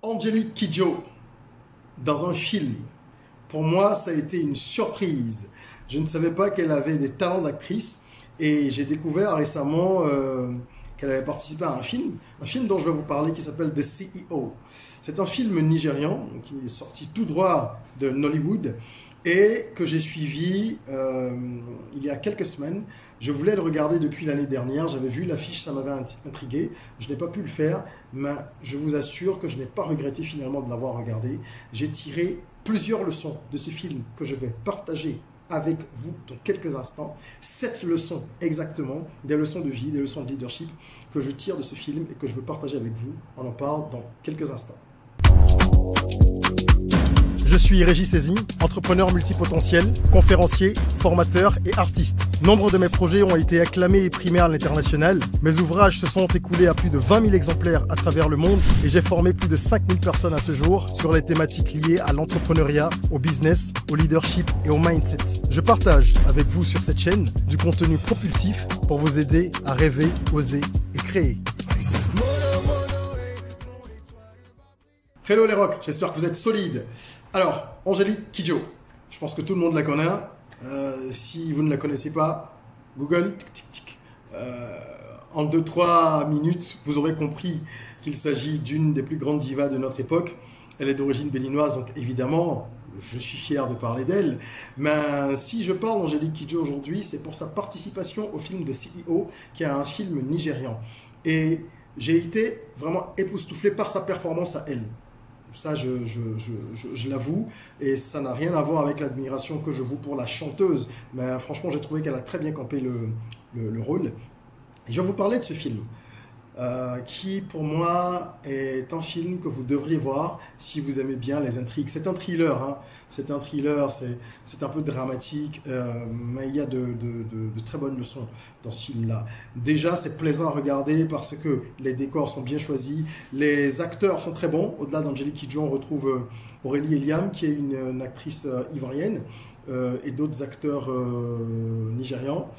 Angélique Kidjo dans un film. Pour moi, ça a été une surprise. Je ne savais pas qu'elle avait des talents d'actrice et j'ai découvert récemment qu'elle avait participé à un film dont je vais vous parler qui s'appelle The CEO. C'est un film nigérian qui est sorti tout droit de Nollywood et que j'ai suivi il y a quelques semaines. Je voulais le regarder depuis l'année dernière, j'avais vu l'affiche, ça m'avait intrigué. Je n'ai pas pu le faire, mais je vous assure que je n'ai pas regretté finalement de l'avoir regardé. J'ai tiré plusieurs leçons de ce film que je vais partager avec vous dans quelques instants. 7 leçons exactement, des leçons de vie, des leçons de leadership que je tire de ce film et que je veux partager avec vous. On en parle dans quelques instants. Je suis Régis Saizy, entrepreneur multipotentiel, conférencier, formateur et artiste. Nombre de mes projets ont été acclamés et primés à l'international. Mes ouvrages se sont écoulés à plus de 20 000 exemplaires à travers le monde et j'ai formé plus de 5 000 personnes à ce jour sur les thématiques liées à l'entrepreneuriat, au business, au leadership et au mindset. Je partage avec vous sur cette chaîne du contenu propulsif pour vous aider à rêver, oser et créer. Hello les rocks, j'espère que vous êtes solides. Alors, Angélique Kidjo, je pense que tout le monde la connaît. Si vous ne la connaissez pas, Google, tic, tic, tic. En 2-3 minutes, vous aurez compris qu'il s'agit d'une des plus grandes divas de notre époque. Elle est d'origine béninoise, donc évidemment, je suis fier de parler d'elle. Mais si je parle d'Angélique Kidjo aujourd'hui, c'est pour sa participation au film de CEO, qui est un film nigérian. Et j'ai été vraiment époustouflé par sa performance à elle. Ça, je l'avoue, et ça n'a rien à voir avec l'admiration que je voue pour la chanteuse, mais franchement, j'ai trouvé qu'elle a très bien campé le rôle. Et je vais vous parler de ce film, qui pour moi est un film que vous devriez voir si vous aimez bien les intrigues. C'est un thriller, hein. C'est un thriller, c'est un peu dramatique, mais il y a de très bonnes leçons dans ce film-là. Déjà, c'est plaisant à regarder parce que les décors sont bien choisis, les acteurs sont très bons. Au-delà d'Angélique Kidjo, on retrouve Aurélie Eliam, qui est une actrice ivoirienne, et d'autres acteurs nigérians.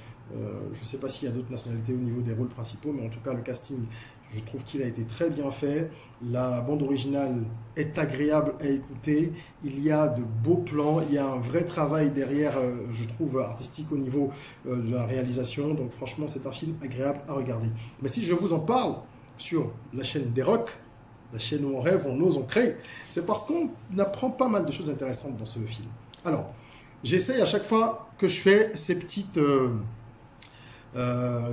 Je ne sais pas s'il y a d'autres nationalités au niveau des rôles principaux, mais en tout cas, le casting, je trouve qu'il a été très bien fait. La bande originale est agréable à écouter. Il y a de beaux plans, il y a un vrai travail derrière, je trouve, artistique au niveau de la réalisation. Donc franchement, c'est un film agréable à regarder. Mais si je vous en parle sur la chaîne des Rocks, la chaîne où on rêve, on ose, on crée, c'est parce qu'on apprend pas mal de choses intéressantes dans ce film. Alors, j'essaye à chaque fois que je fais ces petites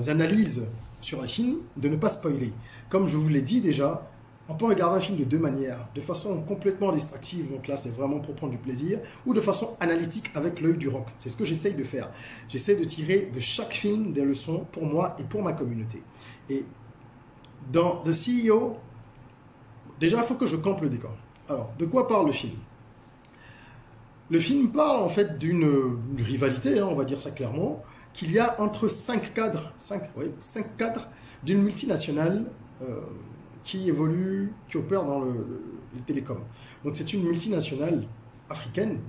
analyses sur un film, de ne pas spoiler. Comme je vous l'ai dit déjà, on peut regarder un film de deux manières, de façon complètement distractive, donc là c'est vraiment pour prendre du plaisir, ou de façon analytique avec l'œil du rock. C'est ce que j'essaye de faire. J'essaie de tirer de chaque film des leçons pour moi et pour ma communauté. Et dans The CEO, déjà il faut que je campe le décor. Alors, de quoi parle le film ? Le film parle en fait d'une rivalité, hein, on va dire ça clairement, qu'il y a entre 5 cadres d'une multinationale qui évolue, qui opère dans les télécoms. Donc c'est une multinationale africaine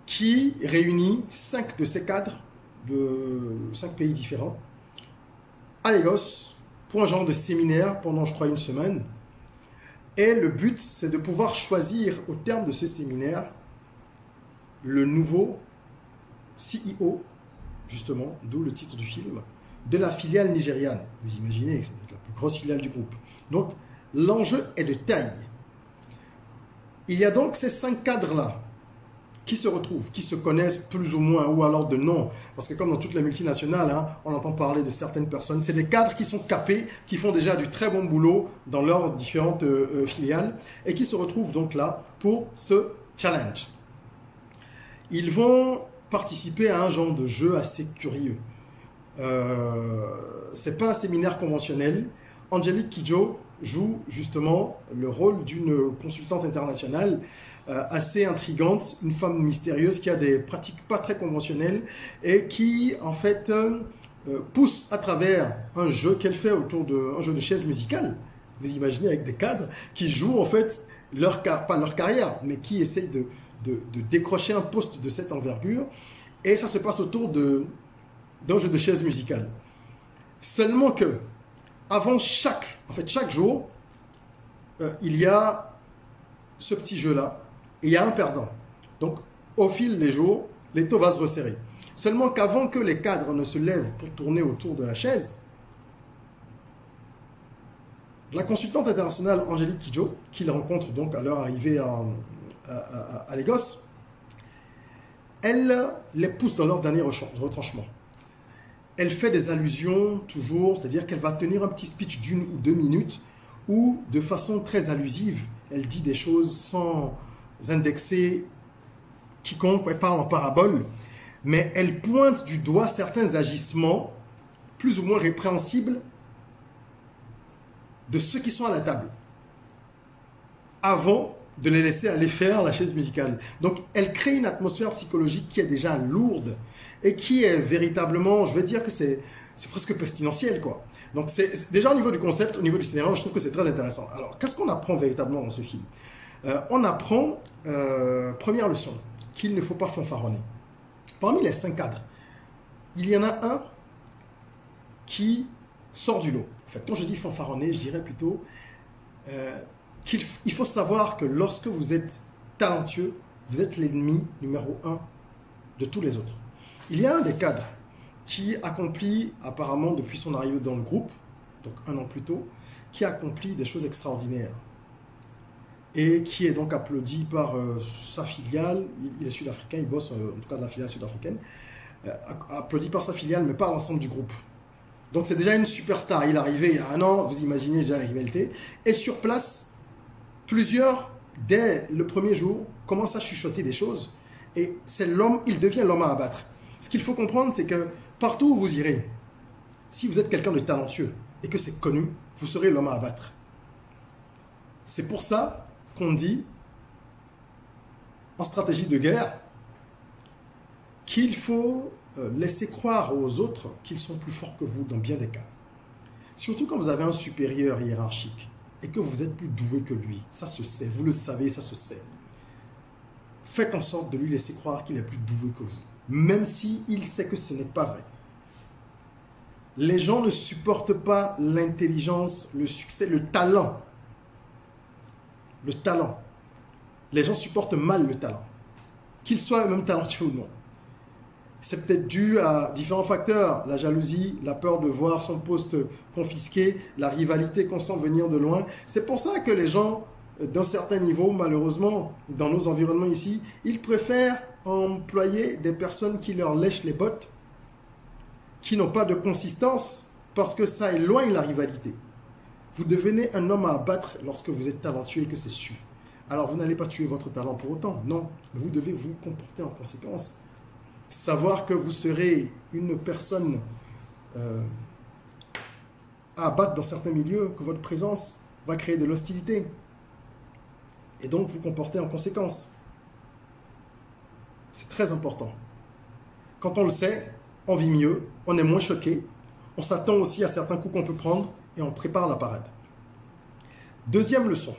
qui réunit 5 de ces cadres de 5 pays différents à Lagos pour un genre de séminaire pendant, je crois, une semaine. Et le but, c'est de pouvoir choisir au terme de ce séminaire le nouveau CEO, justement, d'où le titre du film, de la filiale nigériane. Vous imaginez que c'est la plus grosse filiale du groupe. Donc, l'enjeu est de taille. Il y a donc ces 5 cadres-là qui se retrouvent, qui se connaissent plus ou moins, ou alors de nom. Parce que comme dans toutes les multinationales, hein, on entend parler de certaines personnes. C'est des cadres qui sont capés, qui font déjà du très bon boulot dans leurs différentes filiales, et qui se retrouvent donc là pour ce challenge. Ils vont participer à un genre de jeu assez curieux. C'est pas un séminaire conventionnel. Angélique Kidjo joue justement le rôle d'une consultante internationale assez intrigante, une femme mystérieuse qui a des pratiques pas très conventionnelles et qui en fait pousse à travers un jeu qu'elle fait autour d'un jeu de chaises musicales. Vous imaginez, avec des cadres qui jouent en fait pas leur carrière, mais qui essayent de décrocher un poste de cette envergure. Et ça se passe autour d'un jeu de chaises musicales. Seulement que, avant chaque jour, il y a ce petit jeu-là et il y a un perdant. Donc, au fil des jours, l'étau va se resserrer. Seulement qu'avant que les cadres ne se lèvent pour tourner autour de la chaise, la consultante internationale Angélique Kidjo, qu'il rencontre donc à leur arrivée à Lagos, elle les pousse dans leur dernier retranchement. Elle fait des allusions toujours, c'est-à-dire qu'elle va tenir un petit speech d'1 ou 2 minutes où, de façon très allusive, elle dit des choses sans indexer quiconque, elle parle en parabole, mais elle pointe du doigt certains agissements plus ou moins répréhensibles de ceux qui sont à la table, avant de les laisser aller faire la chaise musicale. Donc, elle crée une atmosphère psychologique qui est déjà lourde et qui est véritablement, je vais dire que c'est presque pestilentiel, quoi. Donc, c'est déjà au niveau du concept, au niveau du scénario, je trouve que c'est très intéressant. Alors, qu'est-ce qu'on apprend véritablement dans ce film? On apprend, première leçon, qu'il ne faut pas fanfaronner. Parmi les 5 cadres, il y en a un qui sort du lot. En fait, quand je dis fanfaronner, je dirais plutôt qu'il faut savoir que lorsque vous êtes talentueux, vous êtes l'ennemi numéro 1 de tous les autres. Il y a un des cadres qui accomplit, apparemment depuis son arrivée dans le groupe, donc 1 an plus tôt, qui accomplit des choses extraordinaires et qui est donc applaudi par sa filiale. Il est sud-africain, il bosse en tout cas de la filiale sud-africaine, applaudi par sa filiale mais pas l'ensemble du groupe. Donc c'est déjà une superstar. Il est arrivé il y a 1 an, vous imaginez déjà la rivalité. Et sur place, plusieurs, dès le premier jour, commencent à chuchoter des choses. Et c'est l'homme, il devient l'homme à abattre. Ce qu'il faut comprendre, c'est que partout où vous irez, si vous êtes quelqu'un de talentueux et que c'est connu, vous serez l'homme à abattre. C'est pour ça qu'on dit, en stratégie de guerre, qu'il faut laisser croire aux autres qu'ils sont plus forts que vous dans bien des cas. Surtout quand vous avez un supérieur hiérarchique et que vous êtes plus doué que lui. Ça se sait, vous le savez, ça se sait. Faites en sorte de lui laisser croire qu'il est plus doué que vous, même s'il sait que ce n'est pas vrai. Les gens ne supportent pas l'intelligence, le succès, le talent. Le talent. Les gens supportent mal le talent. Qu'il soit même talentueux ou non. C'est peut-être dû à différents facteurs, la jalousie, la peur de voir son poste confisqué, la rivalité qu'on sent venir de loin. C'est pour ça que les gens, d'un certain niveau, malheureusement, dans nos environnements ici, ils préfèrent employer des personnes qui leur lèchent les bottes, qui n'ont pas de consistance, parce que ça éloigne la rivalité. Vous devenez un homme à abattre lorsque vous êtes talentueux et que c'est su. Alors vous n'allez pas tuer votre talent pour autant, non. Vous devez vous comporter en conséquence. Savoir que vous serez une personne à abattre dans certains milieux, que votre présence va créer de l'hostilité. Et donc vous comporter en conséquence. C'est très important. Quand on le sait, on vit mieux, on est moins choqué, on s'attend aussi à certains coups qu'on peut prendre et on prépare la parade. Deuxième leçon.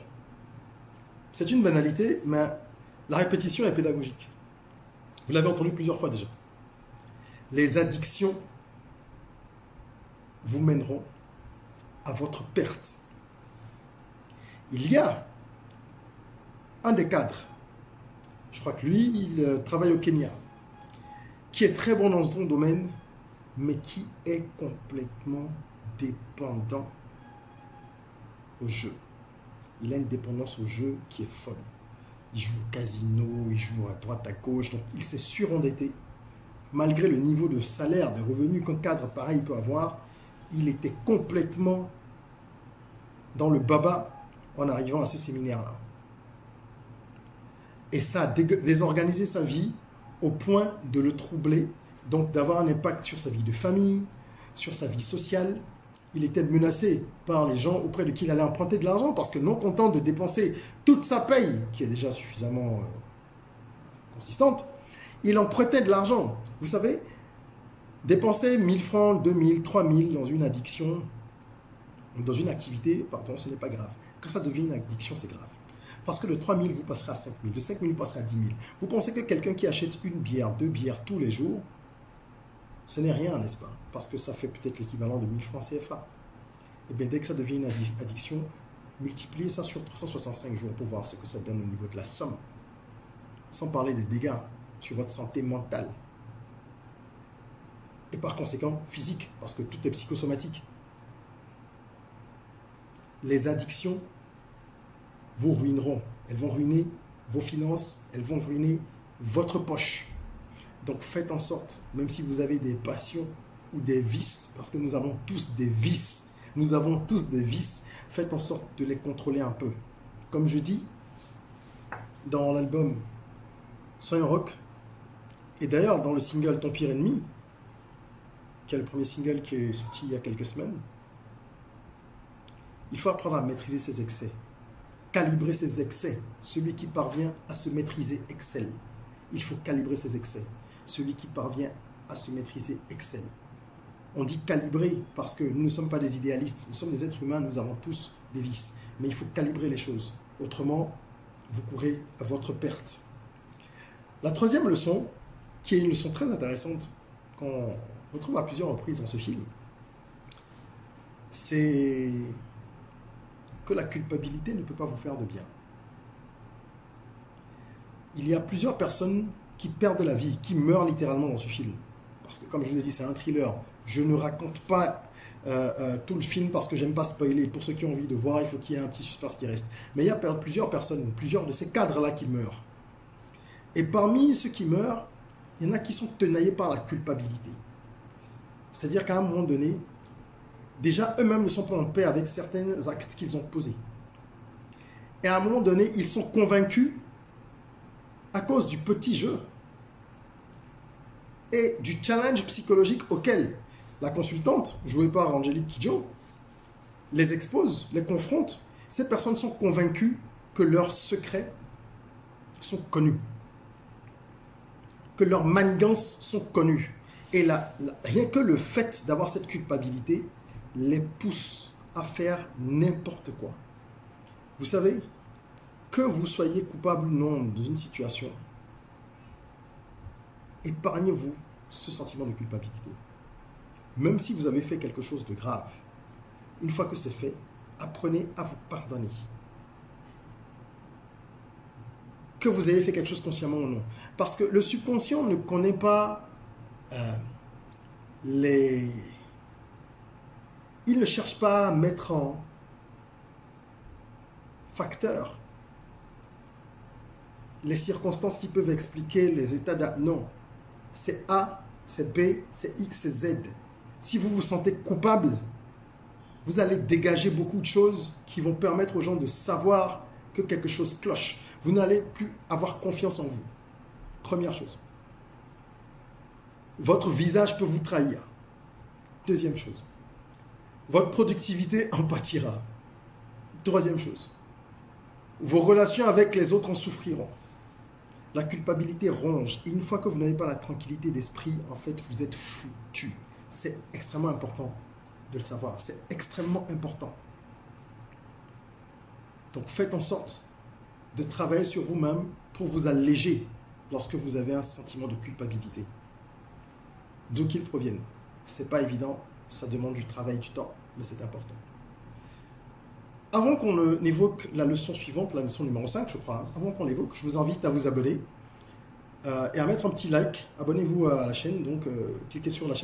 C'est une banalité, mais la répétition est pédagogique. Vous l'avez entendu plusieurs fois déjà. Les addictions vous mèneront à votre perte. Il y a un des cadres, je crois que lui, il travaille au Kenya, qui est très bon dans son domaine, mais qui est complètement dépendant au jeu. Il a une dépendance au jeu qui est folle. Il joue au casino, il joue à droite, à gauche, donc il s'est surendetté. Malgré le niveau de salaire, de revenus qu'un cadre pareil peut avoir, il était complètement dans le baba en arrivant à ce séminaire-là. Et ça a désorganisé sa vie au point de le troubler, donc d'avoir un impact sur sa vie de famille, sur sa vie sociale. Il était menacé par les gens auprès de qui il allait emprunter de l'argent parce que non content de dépenser toute sa paye, qui est déjà suffisamment consistante, il empruntait de l'argent. Vous savez, dépenser 1000 francs, 2000, 3000 dans une addiction, dans une activité, pardon, ce n'est pas grave. Quand ça devient une addiction, c'est grave. Parce que de 3000, vous passerez à 5000, de 5000, vous passerez à 10 000. Vous pensez que quelqu'un qui achète une bière, 2 bières tous les jours, ce n'est rien, n'est-ce pas? Parce que ça fait peut-être l'équivalent de 1000 francs CFA. Et bien, dès que ça devient une addiction, Multipliez ça sur 365 jours pour voir ce que ça donne au niveau de la somme. Sans parler des dégâts sur votre santé mentale. Et par conséquent, physique, parce que tout est psychosomatique. Les addictions vous ruineront. Elles vont ruiner vos finances, elles vont ruiner votre poche. Donc faites en sorte, même si vous avez des passions ou des vices, parce que nous avons tous des vices, faites en sorte de les contrôler un peu. Comme je dis dans l'album Soy un rock, et d'ailleurs dans le single Ton pire ennemi, qui est le premier single qui est sorti il y a quelques semaines, il faut apprendre à maîtriser ses excès, calibrer ses excès. Celui qui parvient à se maîtriser excelle. Il faut calibrer ses excès. Celui qui parvient à se maîtriser excelle. On dit calibrer parce que nous ne sommes pas des idéalistes, nous sommes des êtres humains, nous avons tous des vices. Mais il faut calibrer les choses. Autrement, vous courez à votre perte. La troisième leçon, qui est une leçon très intéressante, qu'on retrouve à plusieurs reprises dans ce film, c'est que la culpabilité ne peut pas vous faire de bien. Il y a plusieurs personnes qui perdent la vie, qui meurent littéralement dans ce film. Parce que, comme je vous ai dit, c'est un thriller. Je ne raconte pas tout le film parce que j'aime pas spoiler. Pour ceux qui ont envie de voir, il faut qu'il y ait un petit suspense qui reste. Mais il y a plusieurs personnes, plusieurs de ces cadres-là qui meurent. Et parmi ceux qui meurent, il y en a qui sont tenaillés par la culpabilité. C'est-à-dire qu'à un moment donné, déjà eux-mêmes ne sont pas en paix avec certains actes qu'ils ont posés. Et à un moment donné, ils sont convaincus, à cause du petit jeu et du challenge psychologique auquel la consultante, jouée par Angélique Kidjo, les expose, les confronte. Ces personnes sont convaincues que leurs secrets sont connus, que leurs manigances sont connues. Et rien que le fait d'avoir cette culpabilité les pousse à faire n'importe quoi. Vous savez, que vous soyez coupable ou non d'une situation, épargnez-vous ce sentiment de culpabilité. Même si vous avez fait quelque chose de grave, une fois que c'est fait, apprenez à vous pardonner. Que vous ayez fait quelque chose consciemment ou non. Parce que le subconscient ne connaît pas il ne cherche pas à mettre en facteur les circonstances qui peuvent expliquer les états d'âme. Non, c'est A, c'est B, c'est X, c'est Z. Si vous vous sentez coupable, vous allez dégager beaucoup de choses qui vont permettre aux gens de savoir que quelque chose cloche. Vous n'allez plus avoir confiance en vous. Première chose. Votre visage peut vous trahir. Deuxième chose. Votre productivité en pâtira. Troisième chose. Vos relations avec les autres en souffriront. La culpabilité ronge. Et une fois que vous n'avez pas la tranquillité d'esprit, en fait, vous êtes foutu. C'est extrêmement important de le savoir. C'est extrêmement important. Donc, faites en sorte de travailler sur vous-même pour vous alléger lorsque vous avez un sentiment de culpabilité. D'où qu'il provienne. Ce n'est pas évident, ça demande du travail, du temps, mais c'est important. Avant qu'on évoque la leçon suivante, la leçon numéro 5, je crois, avant qu'on l'évoque, je vous invite à vous abonner et à mettre un petit like. Abonnez-vous à la chaîne, donc cliquez sur la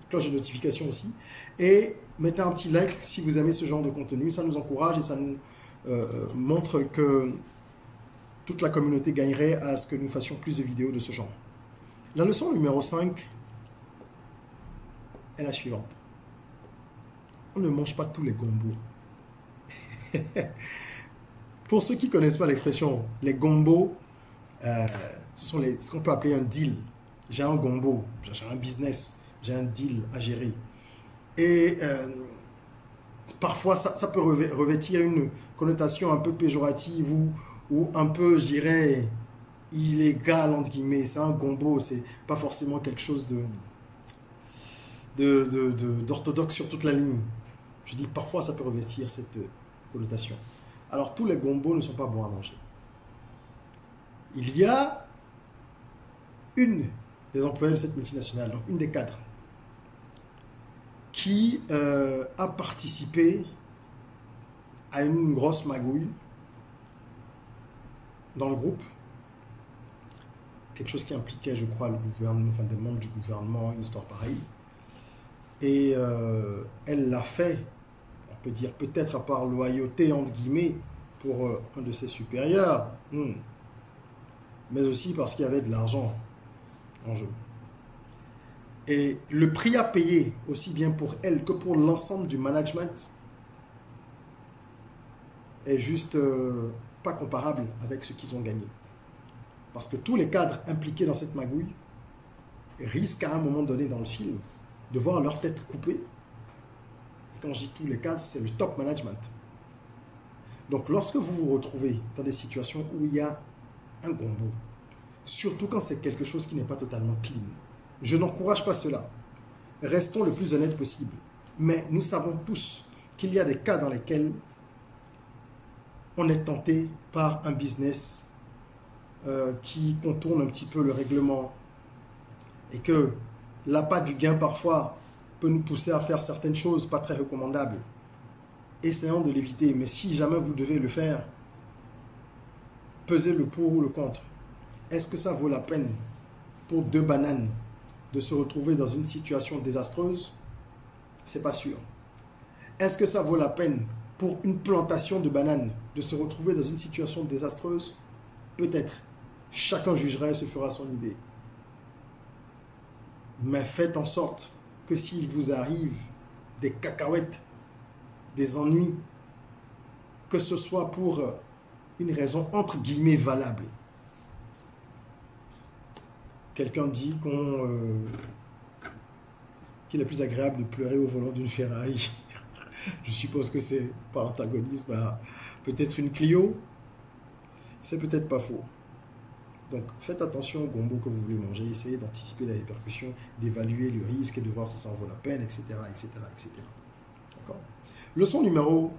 cloche de notification aussi, et mettez un petit like si vous aimez ce genre de contenu. Ça nous encourage et ça nous montre que toute la communauté gagnerait à ce que nous fassions plus de vidéos de ce genre. La leçon numéro 5 est la suivante. On ne mange pas tous les gombos. Pour ceux qui ne connaissent pas l'expression, les gombos, ce sont ce qu'on peut appeler un deal. J'ai un gombo, j'ai un business, j'ai un deal à gérer. Et parfois, ça peut revêtir une connotation un peu péjorative ou un peu, je dirais, illégal, entre guillemets. C'est un gombo, c'est pas forcément quelque chose d'orthodoxe sur toute la ligne. Je dis parfois, ça peut revêtir cette connotation. Alors, tous les gombos ne sont pas bons à manger. Il y a une des employés de cette multinationale, donc une des cadres, qui a participé à une grosse magouille dans le groupe. Quelque chose qui impliquait, je crois, le gouvernement, enfin des membres du gouvernement, une histoire pareille. Et elle l'a fait, on peut dire peut-être par loyauté, entre guillemets, pour un de ses supérieurs, mais aussi parce qu'il y avait de l'argent en jeu. Et le prix à payer, aussi bien pour elle que pour l'ensemble du management, est juste pas comparable avec ce qu'ils ont gagné. Parce que tous les cadres impliqués dans cette magouille risquent à un moment donné dans le film de voir leur tête coupée. Et quand je dis tous les cadres, c'est le top management. Donc lorsque vous vous retrouvez dans des situations où il y a un gombo, surtout quand c'est quelque chose qui n'est pas totalement clean, je n'encourage pas cela. Restons le plus honnête possible. Mais nous savons tous qu'il y a des cas dans lesquels on est tenté par un business qui contourne un petit peu le règlement et que l'appât du gain parfois peut nous pousser à faire certaines choses pas très recommandables. Essayons de l'éviter, mais si jamais vous devez le faire, pesez le pour ou le contre. Est-ce que ça vaut la peine pour 2 bananes de se retrouver dans une situation désastreuse? C'est pas sûr. Est-ce que ça vaut la peine pour une plantation de bananes de se retrouver dans une situation désastreuse? Peut-être. Chacun jugera et se fera son idée. Mais faites en sorte que s'il vous arrive des cacahuètes, des ennuis, que ce soit pour une raison entre guillemets valable. Quelqu'un dit qu'il est plus agréable de pleurer au volant d'une Ferrari. Je suppose que c'est par antagonisme à peut-être une Clio. C'est peut-être pas faux. Donc faites attention au gombo que vous voulez manger, essayez d'anticiper la répercussion, d'évaluer le risque et de voir si ça en vaut la peine, etc. etc., etc. D'accord? Leçon numéro...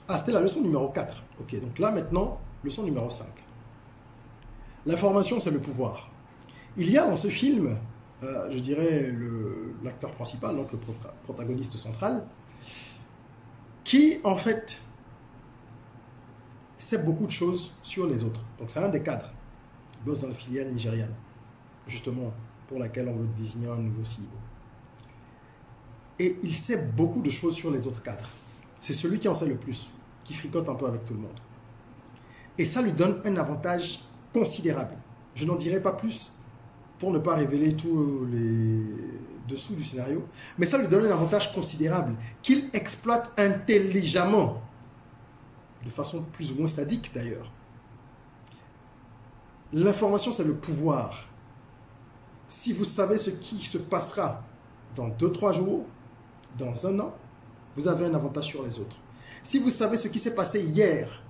Ah, c'était la leçon numéro 4. Ok, donc là maintenant, leçon numéro 5. L'information, c'est le pouvoir. Il y a dans ce film, je dirais, l'acteur principal, donc le protagoniste central, qui en fait sait beaucoup de choses sur les autres. Donc c'est un des cadres. Il bosse dans la filiale nigériane, justement, pour laquelle on veut désigner un nouveau CEO. Et il sait beaucoup de choses sur les autres cadres. C'est celui qui en sait le plus, qui fricote un peu avec tout le monde. Et ça lui donne un avantage considérable. Je n'en dirai pas plus pour ne pas révéler tous les dessous du scénario, mais ça lui donne un avantage considérable qu'il exploite intelligemment, de façon plus ou moins sadique d'ailleurs. L'information, c'est le pouvoir. Si vous savez ce qui se passera dans 2-3 jours, dans 1 an, vous avez un avantage sur les autres. Si vous savez ce qui s'est passé hier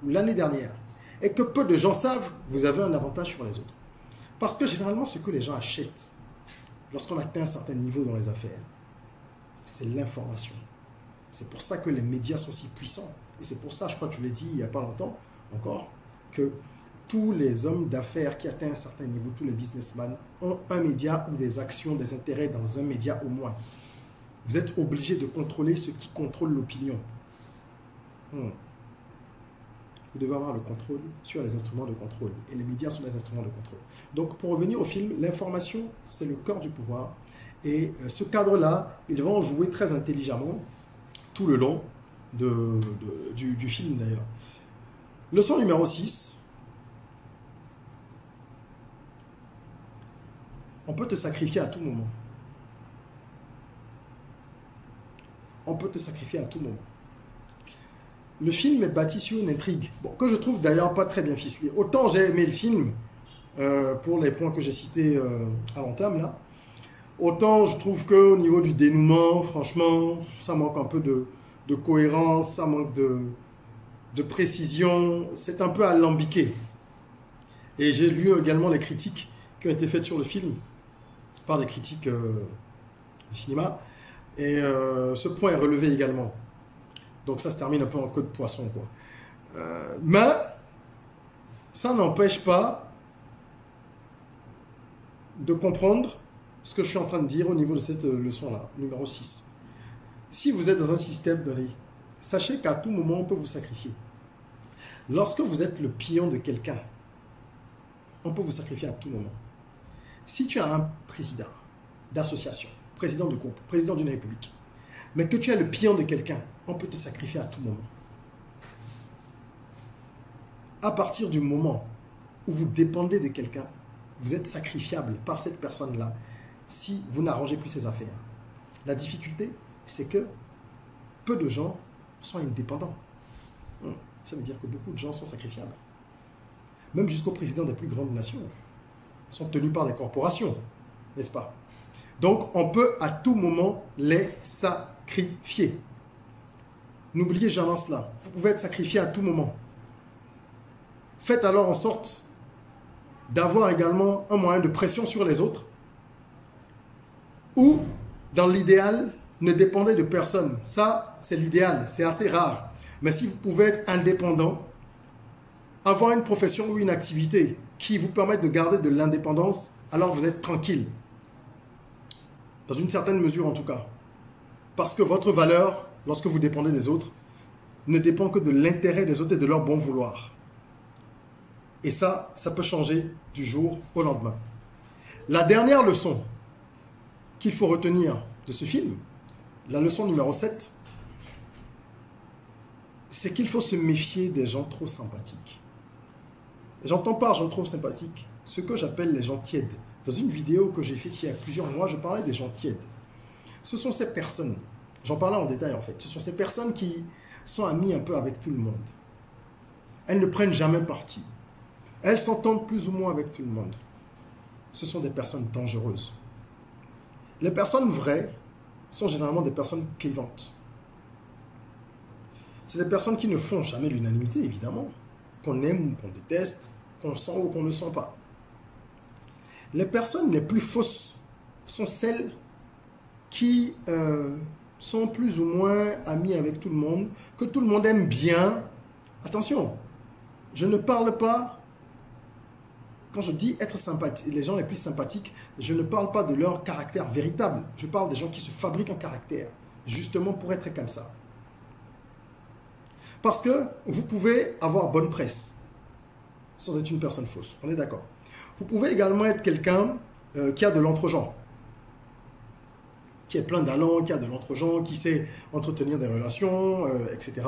ou l'année dernière et que peu de gens savent, vous avez un avantage sur les autres. Parce que généralement, ce que les gens achètent lorsqu'on atteint un certain niveau dans les affaires, c'est l'information. C'est pour ça que les médias sont si puissants. Et c'est pour ça, je crois que je l'ai dit il n'y a pas longtemps encore, que tous les hommes d'affaires qui atteignent un certain niveau, tous les businessmen, ont un média ou des actions, des intérêts dans un média au moins. Vous êtes obligé de contrôler ce qui contrôle l'opinion. Vous devez avoir le contrôle sur les instruments de contrôle. Et les médias sont des instruments de contrôle. Donc, pour revenir au film, l'information, c'est le cœur du pouvoir. Et ce cadre-là, ils vont jouer très intelligemment tout le long du film, d'ailleurs. Leçon numéro 6. On peut te sacrifier à tout moment. On peut te sacrifier à tout moment. Le film est bâti sur une intrigue, bon, que je trouve d'ailleurs pas très bien ficelée. Autant j'ai aimé le film, pour les points que j'ai cités à l'entame, là, autant je trouve qu'au niveau du dénouement, franchement, ça manque un peu de cohérence, ça manque de précision, c'est un peu alambiqué. Et j'ai lu également les critiques qui ont été faites sur le film, par des critiques du cinéma, et ce point est relevé également. Donc ça se termine un peu en queue de poisson, quoi. Mais ça n'empêche pas de comprendre ce que je suis en train de dire au niveau de cette leçon-là, numéro 6. Si vous êtes dans un système donné, sachez qu'à tout moment, on peut vous sacrifier. Lorsque vous êtes le pion de quelqu'un, on peut vous sacrifier à tout moment. Si tu as un président d'association, président de groupe, président d'une république, mais que tu es le pion de quelqu'un, on peut te sacrifier à tout moment. À partir du moment où vous dépendez de quelqu'un, vous êtes sacrifiable par cette personne-là si vous n'arrangez plus ses affaires. La difficulté, c'est que peu de gens sont indépendants. Ça veut dire que beaucoup de gens sont sacrifiables. Même jusqu'aux présidents des plus grandes nations sont tenus par des corporations, n'est-ce pas? Donc, on peut à tout moment les sacrifier. N'oubliez jamais cela. Vous pouvez être sacrifié à tout moment. Faites alors en sorte d'avoir également un moyen de pression sur les autres ou, dans l'idéal, ne dépendez de personne. Ça, c'est l'idéal. C'est assez rare. Mais si vous pouvez être indépendant, avoir une profession ou une activité qui vous permette de garder de l'indépendance, alors vous êtes tranquille. Dans une certaine mesure en tout cas. Parce que votre valeur, lorsque vous dépendez des autres, ne dépend que de l'intérêt des autres et de leur bon vouloir. Et ça peut changer du jour au lendemain. La dernière leçon qu'il faut retenir de ce film, la leçon numéro 7, c'est qu'il faut se méfier des gens trop sympathiques. J'entends par gens trop sympathiques ce que j'appelle les gens tièdes. Dans une vidéo que j'ai faite il y a plusieurs mois, je parlais des gens tièdes. Ce sont ces personnes, j'en parlais en détail en fait, ce sont ces personnes qui sont amies un peu avec tout le monde. Elles ne prennent jamais parti. Elles s'entendent plus ou moins avec tout le monde. Ce sont des personnes dangereuses. Les personnes vraies sont généralement des personnes clivantes. C'est des personnes qui ne font jamais l'unanimité, évidemment. Qu'on aime ou qu'on déteste, qu'on sent ou qu'on ne sent pas. Les personnes les plus fausses sont celles qui sont plus ou moins amies avec tout le monde, que tout le monde aime bien. Attention, je ne parle pas, quand je dis être sympathique, les gens les plus sympathiques, je ne parle pas de leur caractère véritable. Je parle des gens qui se fabriquent un caractère, justement pour être comme ça. Parce que vous pouvez avoir bonne presse sans être une personne fausse, on est d'accord. Vous pouvez également être quelqu'un qui a de l'entre-gens, qui est plein d'allant, qui a de l'entre-gens, qui sait entretenir des relations, etc.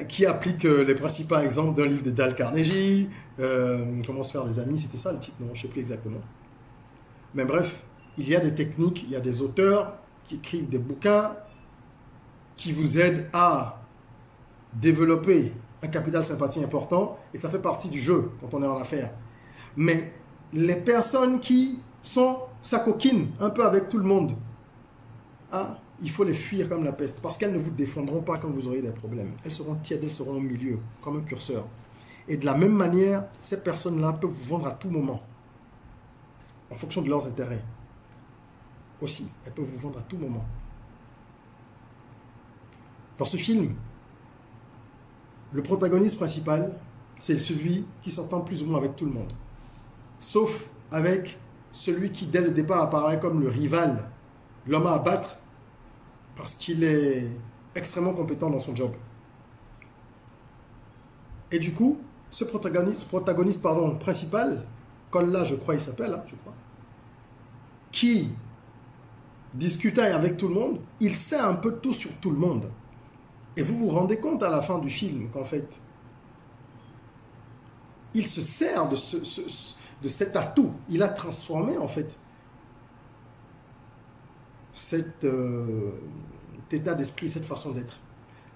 Qui applique les principaux exemples d'un livre de Dale Carnegie, Comment se faire des amis, c'était ça le titre, non, je ne sais plus exactement. Mais bref, il y a des techniques, il y a des auteurs qui écrivent des bouquins qui vous aident à développer un capital sympathie important, et ça fait partie du jeu quand on est en affaires. Mais les personnes qui sont sa coquine un peu avec tout le monde, ah, il faut les fuir comme la peste, parce qu'elles ne vous défendront pas quand vous aurez des problèmes. Elles seront tièdes, elles seront au milieu, comme un curseur. Et de la même manière, ces personnes-là peuvent vous vendre à tout moment, en fonction de leurs intérêts. Aussi, elles peuvent vous vendre à tout moment. Dans ce film, le protagoniste principal, c'est celui qui s'entend plus ou moins avec tout le monde. Sauf avec celui qui, dès le départ, apparaît comme le rival, l'homme à abattre, parce qu'il est extrêmement compétent dans son job. Et du coup, ce protagoniste principal, Kolla, je crois il s'appelle, hein, je crois, qui discute avec tout le monde, il sait un peu tout sur tout le monde. Et vous vous rendez compte à la fin du film qu'en fait, il se sert de cet atout. Il a transformé en fait cet état d'esprit, cette façon d'être.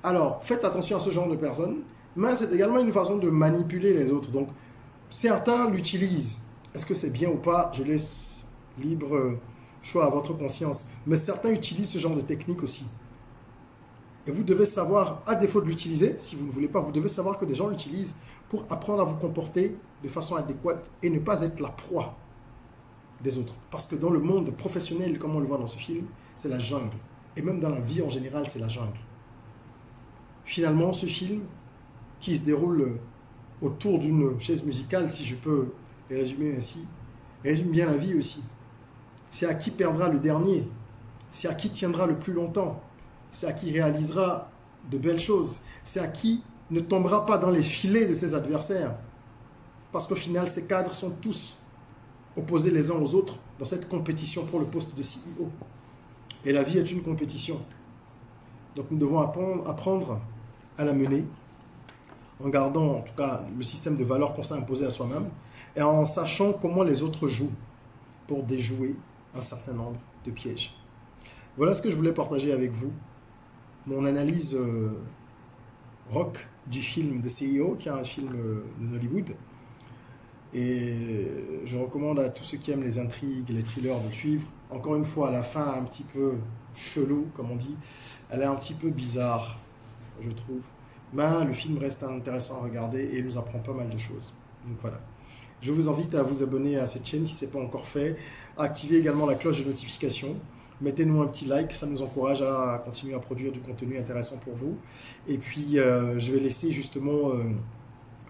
Alors, faites attention à ce genre de personnes, mais c'est également une façon de manipuler les autres. Donc, certains l'utilisent. Est-ce que c'est bien ou pas? Je laisse libre choix à votre conscience. Mais certains utilisent ce genre de technique aussi. Et vous devez savoir, à défaut de l'utiliser, si vous ne voulez pas, vous devez savoir que des gens l'utilisent pour apprendre à vous comporter de façon adéquate et ne pas être la proie des autres. Parce que dans le monde professionnel, comme on le voit dans ce film, c'est la jungle. Et même dans la vie en général, c'est la jungle. Finalement, ce film, qui se déroule autour d'une chaise musicale, si je peux les résumer ainsi, résume bien la vie aussi. C'est à qui perdra le dernier, c'est à qui tiendra le plus longtemps, c'est à qui réalisera de belles choses. C'est à qui ne tombera pas dans les filets de ses adversaires. Parce qu'au final, ces cadres sont tous opposés les uns aux autres dans cette compétition pour le poste de CEO. Et la vie est une compétition. Donc nous devons apprendre à la mener en gardant en tout cas le système de valeurs qu'on s'est imposé à soi-même et en sachant comment les autres jouent pour déjouer un certain nombre de pièges. Voilà ce que je voulais partager avec vous. Mon analyse rock du film de CEO, qui est un film de Hollywood. Et je recommande à tous ceux qui aiment les intrigues, les thrillers de le suivre. Encore une fois, à la fin, un petit peu chelou, comme on dit. Elle est un petit peu bizarre, je trouve. Mais le film reste intéressant à regarder et il nous apprend pas mal de choses. Donc voilà. Je vous invite à vous abonner à cette chaîne si ce n'est pas encore fait. À activer également la cloche de notification. Mettez-nous un petit like, ça nous encourage à continuer à produire du contenu intéressant pour vous. Et puis, je vais laisser justement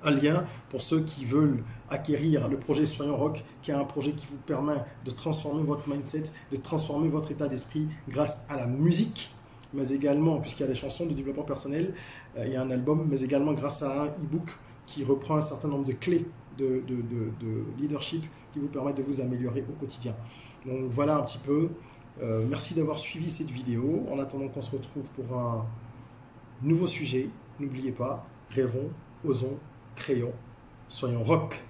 un lien pour ceux qui veulent acquérir le projet Soyons Rock, qui est un projet qui vous permet de transformer votre mindset, de transformer votre état d'esprit grâce à la musique, mais également, puisqu'il y a des chansons de développement personnel, il y a un album, mais également grâce à un e-book qui reprend un certain nombre de clés de leadership qui vous permettent de vous améliorer au quotidien. Donc voilà un petit peu. Merci d'avoir suivi cette vidéo. En attendant qu'on se retrouve pour un nouveau sujet, n'oubliez pas, rêvons, osons, créons, soyons rock.